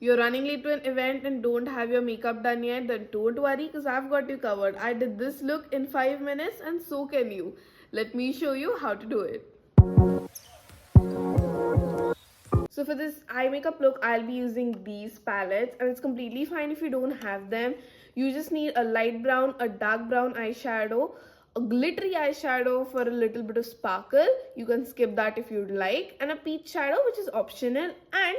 You're running late to an event and don't have your makeup done yet, then don't worry because I've got you covered. I did this look in 5 minutes and so can you. Let me show you how to do it. So for this eye makeup look, I'll be using these palettes and it's completely fine if you don't have them. You just need a light brown, a dark brown eyeshadow, a glittery eyeshadow for a little bit of sparkle. You can skip that if you'd like, and a peach shadow which is optional, and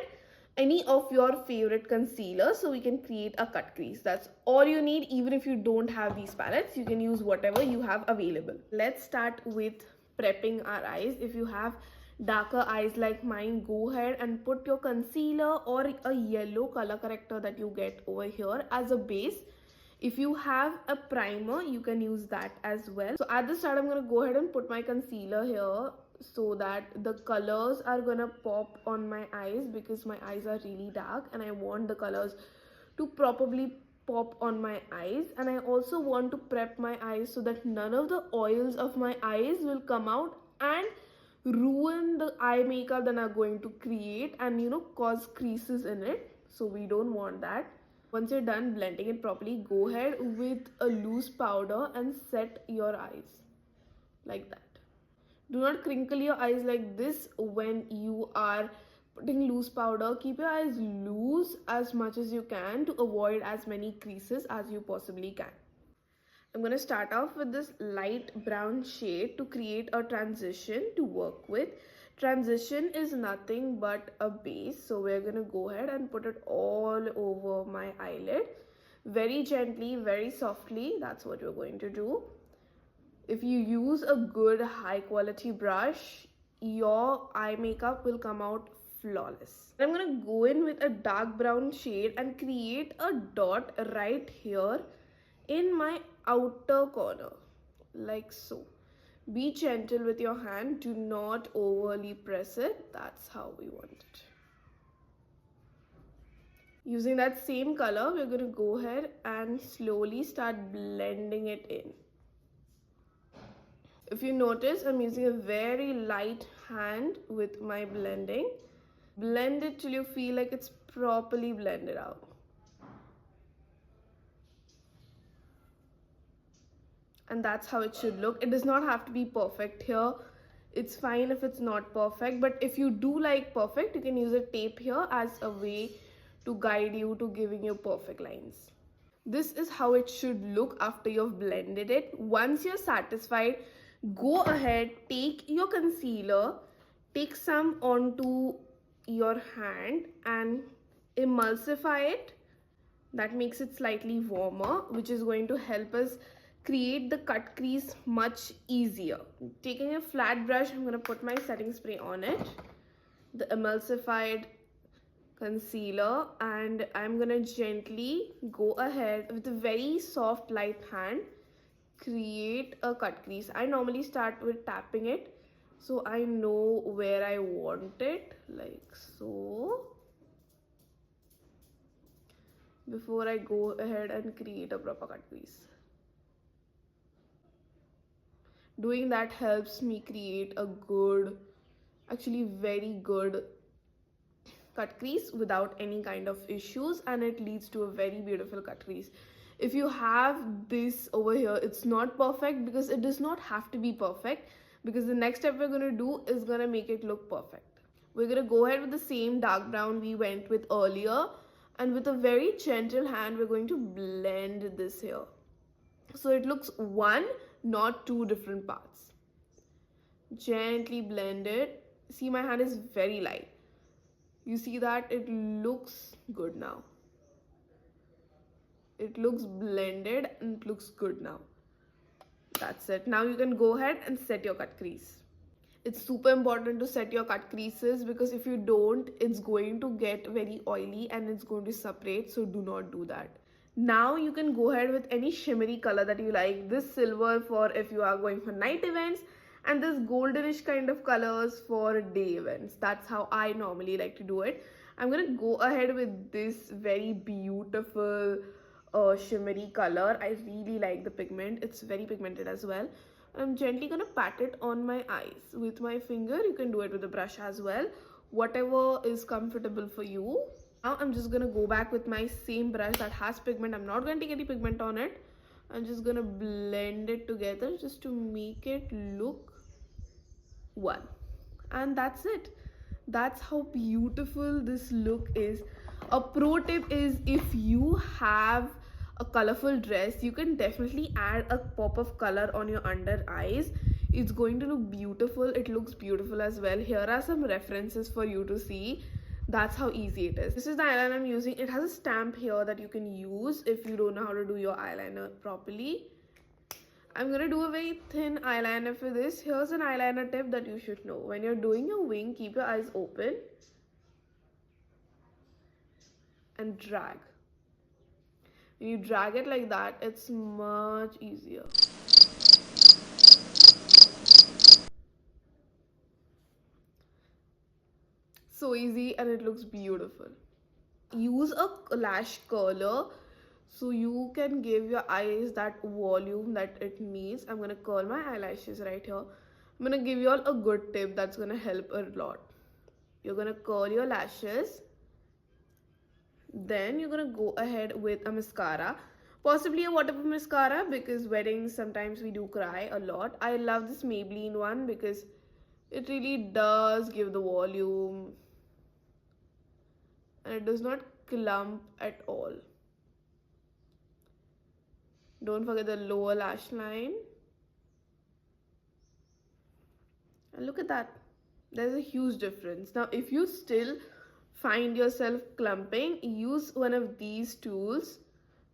any of your favorite concealer so we can create a cut crease. That's all you need. Even if you don't have these palettes, you can use whatever you have available. Let's start with prepping our eyes. If you have darker eyes like mine, go ahead and put your concealer or a yellow color corrector that you get over here as a base. If you have a primer, you can use that as well. So at the start, I'm going to go ahead and put my concealer here so that the colors are going to pop on my eyes, because my eyes are really dark and I want the colors to properly pop on my eyes. And I also want to prep my eyes so that none of the oils of my eyes will come out and ruin the eye makeup that I'm going to create and cause creases in it. So we don't want that. Once you're done blending it properly, go ahead with a loose powder and set your eyes like that. Do not crinkle your eyes like this when you are putting loose powder. Keep your eyes loose as much as you can to avoid as many creases as you possibly can. I'm going to start off with this light brown shade to create a transition to work with. Transition is nothing but a base, so we're going to go ahead and put it all over my eyelid. Very gently, very softly, that's what you're going to do. If you use a good high quality brush, your eye makeup will come out flawless. I'm going to go in with a dark brown shade and create a dot right here in my outer corner, like so. Be gentle with your hand, do not overly press it. That's how we want it. Using that same color, we're going to go ahead and slowly start blending it in. If you notice, I'm using a very light hand with my blending. Blend it till you feel like it's properly blended out. And that's how it should look. It does not have to be perfect here. It's fine if it's not perfect, but if you do like perfect, you can use a tape here as a way to guide you to giving you perfect lines. This is how it should look after you've blended it. Once you're satisfied, go ahead, take your concealer, take some onto your hand and emulsify it. That makes it slightly warmer, which is going to help us create the cut crease much easier. Taking a flat brush, I'm going to put my setting spray on it, the emulsified concealer, and I'm going to gently go ahead with a very soft light hand, create a cut crease. I normally start with tapping it so I know where I want it, like so, before I go ahead and create a proper cut crease. Doing that helps me create a good, actually very good cut crease without any kind of issues, and it leads to a very beautiful cut crease. If you have this over here, it's not perfect because it does not have to be perfect, because the next step we're going to do is going to make it look perfect. We're going to go ahead with the same dark brown we went with earlier, and with a very gentle hand we're going to blend this here so it looks one, not two different parts. Gently blend it. See, my hand is very light. You see that it looks good now. It looks blended and it looks good now. That's it. Now you can go ahead and set your cut crease. It's super important to set your cut creases, because if you don't, it's going to get very oily and it's going to separate, so do not do that. Now you can go ahead with any shimmery color that you like. This silver for if you are going for night events, and this goldenish kind of colors for day events. That's how I normally like to do it. I'm going to go ahead with this very beautiful shimmery color. I really like the pigment. It's very pigmented as well. I'm gently going to pat it on my eyes with my finger. You can do it with a brush as well. Whatever is comfortable for you. Now I'm just gonna go back with my same brush that has pigment. I'm not gonna take any pigment on it. I'm just gonna blend it together just to make it look one. And that's it. That's how beautiful this look is. A pro tip is, if you have a colorful dress, you can definitely add a pop of color on your under eyes. It's going to look beautiful. It looks beautiful as well. Here are some references for you to see. That's how easy it is. This is the eyeliner I'm using. It has a stamp here that you can use if you don't know how to do your eyeliner properly. I'm gonna do a very thin eyeliner for this. Here's an eyeliner tip that you should know. When you're doing your wing, keep your eyes open and drag. When you drag it like that, it's much easier. So easy, and it looks beautiful. Use a lash curler so you can give your eyes that volume that it needs. I'm gonna curl my eyelashes right here. I'm gonna give you all a good tip that's gonna help a lot. You're gonna curl your lashes, then you're gonna go ahead with a mascara, possibly a waterproof mascara, because weddings sometimes we do cry a lot. I love this Maybelline one because it really does give the volume and it does not clump at all. Don't forget the lower lash line. And look at that. There's a huge difference. Now, if you still find yourself clumping, use one of these tools.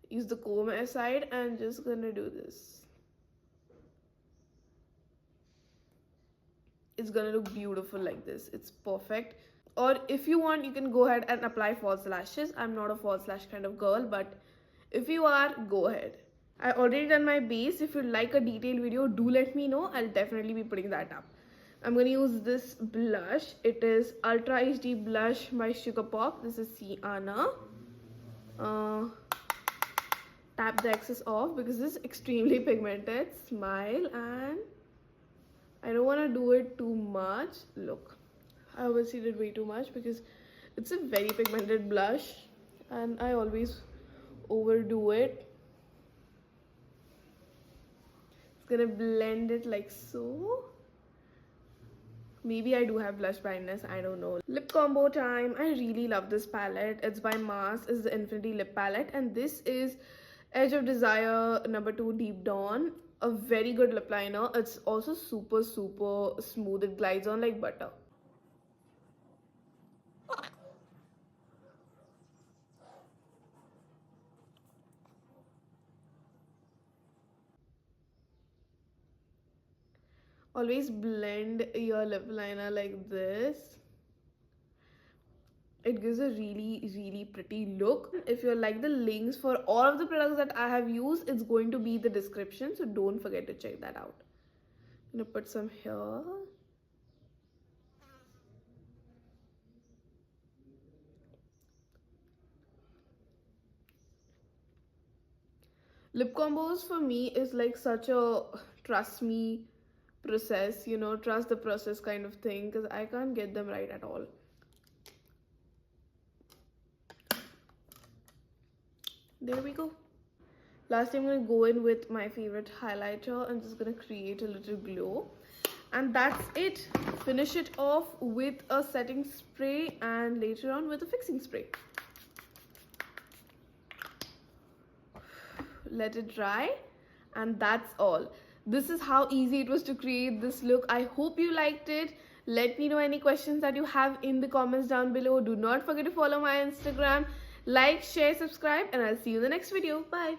Use the comb aside and just gonna do this. It's gonna look beautiful like this. It's perfect. Or if you want, you can go ahead and apply false lashes. I'm not a false lash kind of girl, but if you are, go ahead. I already done my base. If you'd like a detailed video, do let me know. I'll definitely be putting that up. I'm going to use this blush. It is Ultra HD Blush by Sugar Pop. This is Sienna. Tap the excess off because this is extremely pigmented. Smile, and I don't want to do it too much. Look, I obviously did way too much because it's a very pigmented blush and I always overdo it. Gonna blend it like so. Maybe I do have blush blindness, I don't know. Lip combo time. I really love this palette. It's by Mars. It's the Infinity Lip Palette, and this is Edge of Desire number 2 Deep Dawn. A very good lip liner. It's also super smooth. It glides on like butter. Always blend your lip liner like this. It gives a really pretty look. If you like the links for all of the products that I have used, it's going to be in the description, so don't forget to check that out. I'm gonna put some here. Lip combos for me is like such a trust me process, you know, trust the process kind of thing, because I can't get them right at all. There we go. Last, I'm going to go in with my favorite highlighter. I'm just going to create a little glow. And that's it. Finish it off with a setting spray and later on with a fixing spray. Let it dry, and that's all. This is how easy it was to create this look. I hope you liked it. Let me know any questions that you have in the comments down below. Do not forget to follow my Instagram. Like, share, subscribe, and I'll see you in the next video. Bye.